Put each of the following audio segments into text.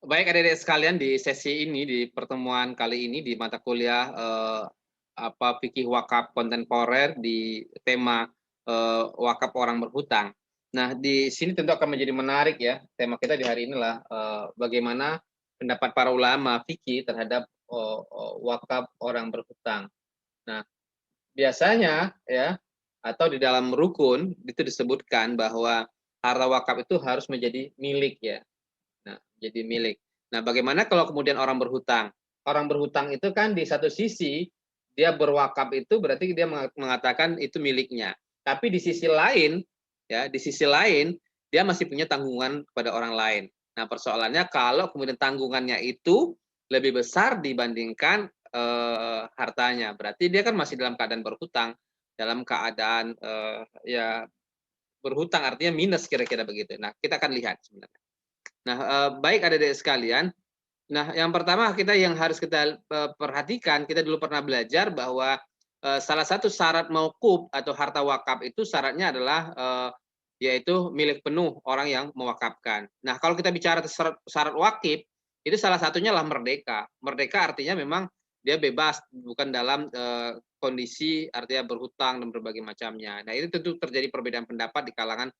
Baik adik-adik sekalian, di sesi ini, di pertemuan kali ini di mata kuliah fikih wakaf kontemporer di tema wakaf orang berhutang. Nah, di sini tentu akan menjadi menarik ya. Tema kita di hari inilah bagaimana pendapat para ulama fikih terhadap wakaf orang berhutang. Nah, biasanya ya atau di dalam rukun itu disebutkan bahwa harta wakaf itu harus menjadi milik ya. Nah, jadi milik. Nah, bagaimana kalau kemudian orang berhutang? Orang berhutang itu kan di satu sisi dia berwakaf itu berarti dia mengatakan itu miliknya. Tapi di sisi lain, ya, di sisi lain dia masih punya tanggungan kepada orang lain. Nah, persoalannya kalau kemudian tanggungannya itu lebih besar dibandingkan hartanya, berarti dia kan masih dalam keadaan berhutang, dalam keadaan ya berhutang artinya minus kira-kira begitu. Nah, kita akan lihat sebenarnya. Nah, baik adik-adik sekalian. Nah, yang pertama yang harus kita perhatikan, kita dulu pernah belajar bahwa salah satu syarat mauquf atau harta wakaf itu syaratnya adalah yaitu milik penuh orang yang mewakafkan. Nah, kalau kita bicara syarat wakif, itu salah satunya lah merdeka. Merdeka artinya memang dia bebas, bukan dalam kondisi artinya berhutang dan berbagai macamnya. Nah, itu tentu terjadi perbedaan pendapat di kalangan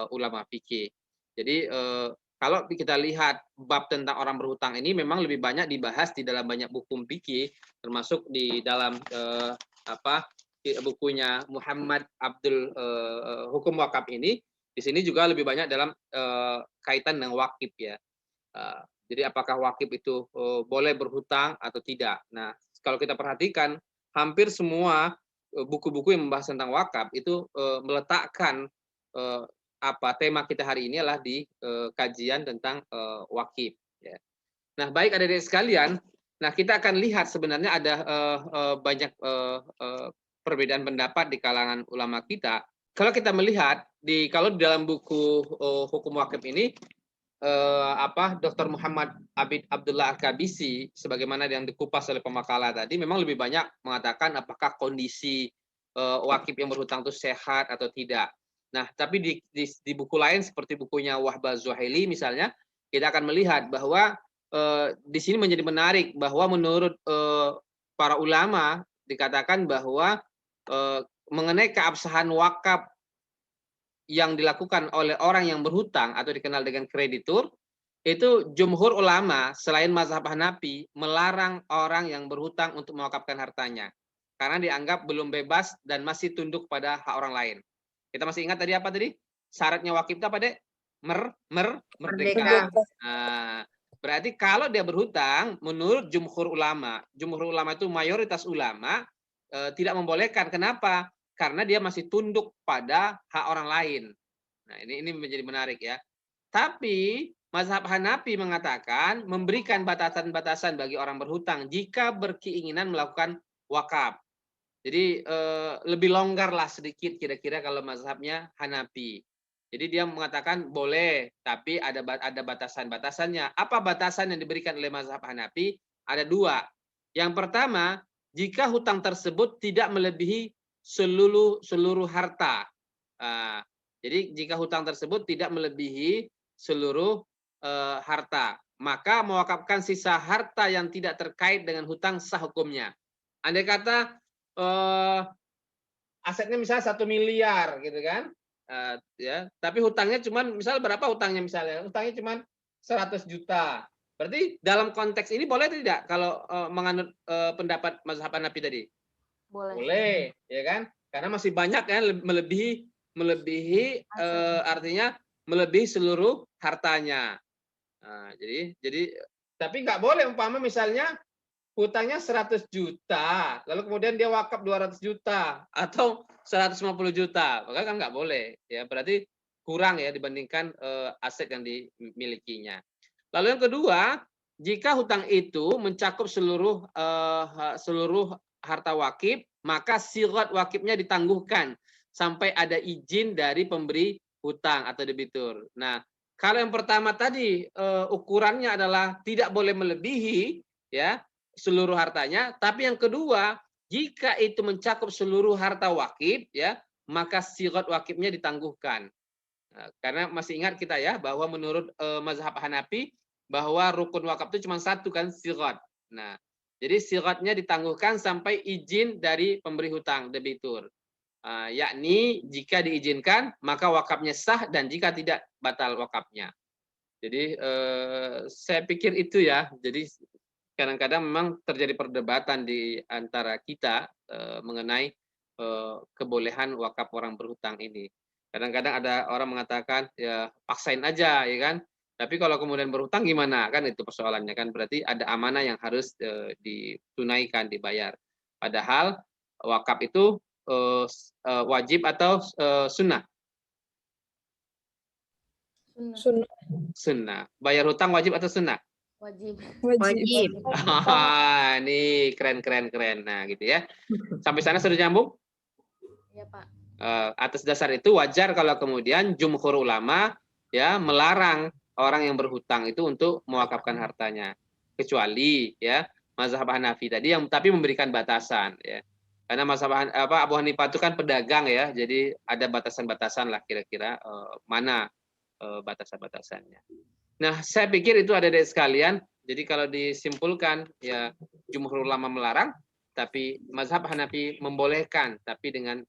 ulama fikih. Jadi kalau kita lihat bab tentang orang berhutang ini memang lebih banyak dibahas di dalam banyak buku fikih, termasuk di dalam bukunya Muhammad Abdul Hukum Wakaf ini. Di sini juga lebih banyak dalam kaitan dengan wakif ya. Jadi apakah wakif itu boleh berhutang atau tidak? Nah, kalau kita perhatikan hampir semua buku-buku yang membahas tentang wakaf itu meletakkan tema kita hari ini adalah di kajian tentang wakif. Ya. Nah, baik adik-adik sekalian, nah kita akan lihat sebenarnya ada banyak perbedaan pendapat di kalangan ulama kita. Kalau kita melihat kalau di dalam buku hukum wakif ini Dr. Muhammad Abid Abdullah Al-Kabisi sebagaimana yang dikupas oleh pemakalah tadi memang lebih banyak mengatakan apakah kondisi wakif yang berhutang itu sehat atau tidak. Nah, tapi di buku lain seperti bukunya Wahbah Zuhaili misalnya, kita akan melihat bahwa di sini menjadi menarik bahwa menurut para ulama dikatakan bahwa mengenai keabsahan wakaf yang dilakukan oleh orang yang berhutang atau dikenal dengan kreditur, itu jumhur ulama selain mazhab Hanafi melarang orang yang berhutang untuk mewakafkan hartanya. Karena dianggap belum bebas dan masih tunduk pada hak orang lain. Kita masih ingat tadi apa tadi? Syaratnya wakif itu apa, Dek? Merdeka. Merdeka. Nah, berarti kalau dia berhutang, menurut jumhur ulama itu mayoritas ulama tidak membolehkan. Kenapa? Karena dia masih tunduk pada hak orang lain. Nah, ini menjadi menarik ya. Tapi mazhab Hanafi mengatakan memberikan batasan-batasan bagi orang berhutang jika berkeinginan melakukan wakaf. Jadi lebih longgar lah sedikit kira-kira kalau mazhabnya Hanafi. Jadi dia mengatakan boleh, tapi ada batasan-batasannya. Apa batasan yang diberikan oleh mazhab Hanafi? Ada dua. Yang pertama, jika hutang tersebut tidak melebihi seluruh harta. Jadi jika hutang tersebut tidak melebihi seluruh harta, maka mewakafkan sisa harta yang tidak terkait dengan hutang sah hukumnya. Andai kata asetnya misalnya 1 miliar gitu kan, ya, tapi hutangnya cuma misal berapa hutangnya misalnya? Hutangnya cuma 100 juta. Berarti dalam konteks ini boleh tidak kalau menganut pendapat mazhab Hanafi tadi? Boleh. Boleh, ya kan? Karena masih banyak kan melebihi artinya melebihi seluruh hartanya. Nah, jadi tapi nggak boleh umpama misalnya hutangnya 100 juta, lalu kemudian dia wakaf 200 juta atau 150 juta, maka kan nggak boleh. Ya, berarti kurang ya dibandingkan aset yang dimilikinya. Lalu yang kedua, jika hutang itu mencakup seluruh harta wakif, maka sirat wakifnya ditangguhkan sampai ada izin dari pemberi hutang atau debitur. Nah, kalau yang pertama tadi ukurannya adalah tidak boleh melebihi ya seluruh hartanya, tapi yang kedua, jika itu mencakup seluruh harta wakif ya, maka sirat wakifnya ditangguhkan. Nah, karena masih ingat kita ya bahwa menurut mazhab Hanafi bahwa rukun wakaf itu cuma satu kan, sirat. Nah, jadi siratnya ditangguhkan sampai izin dari pemberi hutang, debitur. Yakni jika diizinkan maka wakafnya sah, dan jika tidak batal wakafnya. Jadi saya pikir itu ya. Jadi kadang-kadang memang terjadi perdebatan di antara kita mengenai kebolehan wakaf orang berhutang ini. Kadang-kadang ada orang mengatakan ya paksain aja ya kan. Tapi kalau kemudian berhutang gimana, kan itu persoalannya kan, berarti ada amanah yang harus ditunaikan, dibayar. Padahal wakaf itu wajib atau sunnah? Sunnah. Sunnah. Bayar hutang wajib atau sunnah? Wajib. Wajib. Nih keren. Nah gitu ya. Sampai sana sudah nyambung? Iya, Pak. Atas dasar itu wajar kalau kemudian jumhur ulama ya melarang orang yang berhutang itu untuk mewakafkan hartanya, kecuali ya mazhab Hanafi tadi yang tapi memberikan batasan ya. Karena mazhab Abu Hanifah itu kan pedagang ya, jadi ada batasan-batasan lah kira-kira mana batasan-batasannya. Nah, saya pikir itu ada dari sekalian. Jadi kalau disimpulkan ya jumhur ulama melarang, tapi mazhab Hanafi membolehkan, tapi dengan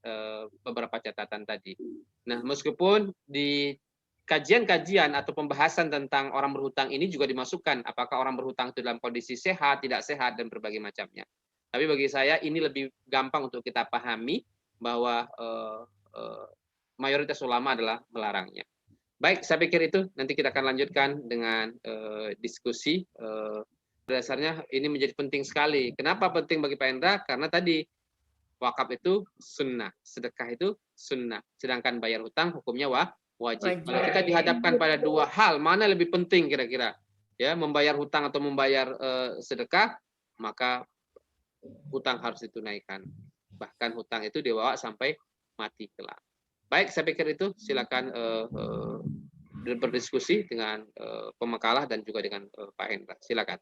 beberapa catatan tadi. Nah, meskipun di kajian-kajian atau pembahasan tentang orang berhutang ini juga dimasukkan apakah orang berhutang itu dalam kondisi sehat, tidak sehat, dan berbagai macamnya. Tapi bagi saya ini lebih gampang untuk kita pahami bahwa mayoritas ulama adalah melarangnya. Baik, saya pikir itu nanti kita akan lanjutkan dengan diskusi. Dasarnya ini menjadi penting sekali. Kenapa penting bagi Pak Endra? Karena tadi wakaf itu sunnah, sedekah itu sunnah, sedangkan bayar hutang hukumnya wajib. Kalau kita dihadapkan pada dua hal, mana lebih penting kira-kira? Ya, membayar hutang atau membayar sedekah, maka hutang harus ditunaikan. Bahkan hutang itu dibawa sampai mati kelak. Baik, saya pikir itu silakan berdiskusi dengan pemakalah dan juga dengan Pak Hendra. Silakan.